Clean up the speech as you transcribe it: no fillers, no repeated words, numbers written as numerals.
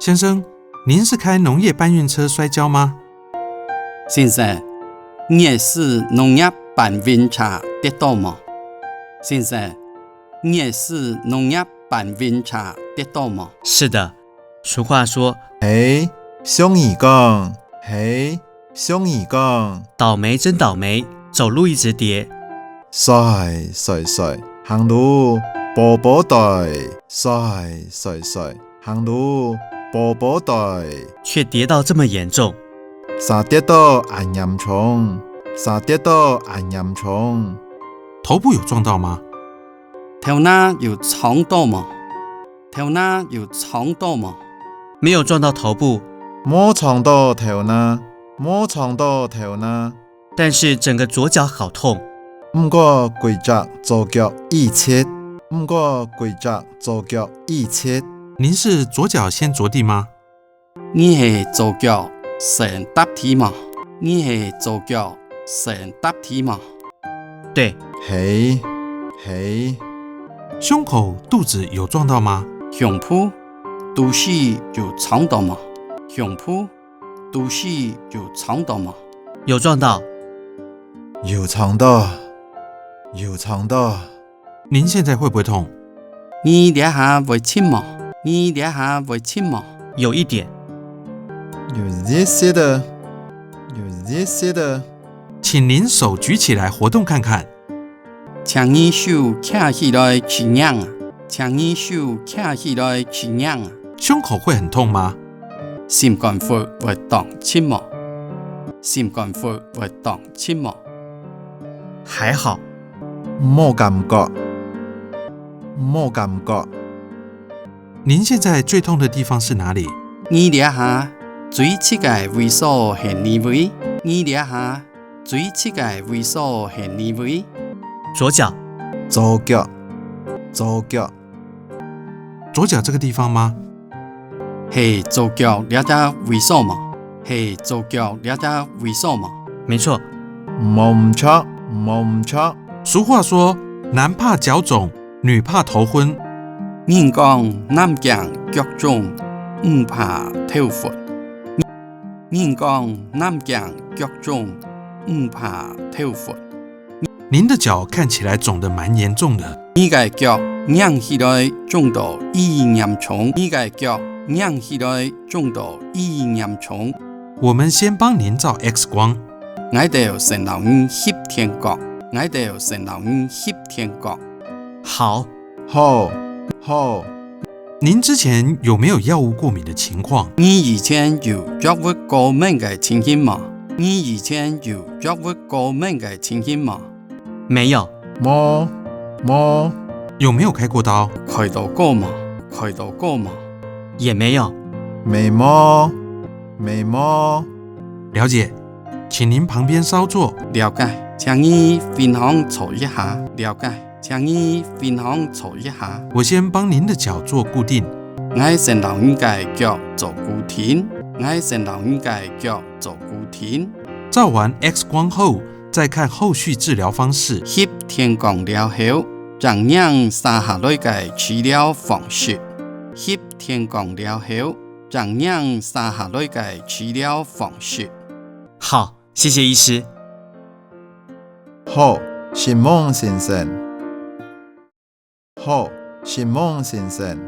先生，您是开农业搬运车摔跤吗？先生，你也是农业搬运车跌倒吗？先生，你也是农业搬运车跌倒吗？是的，俗话说，嘿，熊耳公，嘿，熊耳公，倒霉真倒霉，走路一直跌。衰，行路步步對，衰，行路步步對，却跌到这么严重。啥跌到很嚴重，啥跌到很嚴重。头部有撞到吗？头那有撞到吗？头那有撞到吗？没有撞到头部，冇撞到頭呢，冇撞到頭呢。但是整个左腳好痛。不過規則左腳一切，不過規則左腳一切。您是左脚先着地嗎？你是左腳先踏地嗎？你是左腳先踏地嗎？对，嘿，胸口、肚子有撞到嗎？胸脯、肚臍有撞到嗎？胸脯、肚臍有撞到嗎？有撞到。有撞到，有撞到。您現在會不會痛？你兩下會親嗎？你兩下會親嗎？有一點。有這些的，有這些的。請您手舉起來活動看看。請你手翹起來去讓啊！請你手翹起來去讓啊！胸口會很痛嗎？心肝肺會當親嗎？心肝肺會當親嗎？還好。冇感覺，冇感覺。您現在最痛的地方是哪裡？你兩下最切嘅位所係哪位？你兩下最切嘅位所係哪位？左腳。左腳，左腳。左腳這個地方嗎？係左腳兩隻位所嗎？係左腳兩隻位所嗎？沒錯。冇唔錯，冇唔錯。俗話說，男怕腳腫，女怕頭昏。人講男驚腳腫，唔怕頭昏。人講男驚腳腫，唔怕頭昏。您的腳看起來腫得蠻嚴重的。你嘅腳仰起來腫到意嚴重，你嘅腳仰起來腫到意嚴重。我們先幫您照 X 光。我哋先讓你翕天角，我哋先讓你翕天角。好。好。您之前有沒有藥物過敏的情況？你以前有藥物過敏嘅情形嗎？你以前有藥物過敏嘅情形嗎？沒有。冇。有沒有開過刀？開刀過嗎？開刀過嗎？也沒有。沒冇。了解，請您旁邊稍坐。了解，請你分享坐一下。了解，請你分享坐一下。我先幫您的腳做固定。我先讓你嘅腳做固定。我先讓你嘅腳做固定。照完 X 光後，再看後續治療方式。翕天光了後，怎樣接下來嘅治療方式？翕天光了後，怎樣接下來嘅治療方式？好，謝謝醫師。好，新夢先生。好，新夢先生。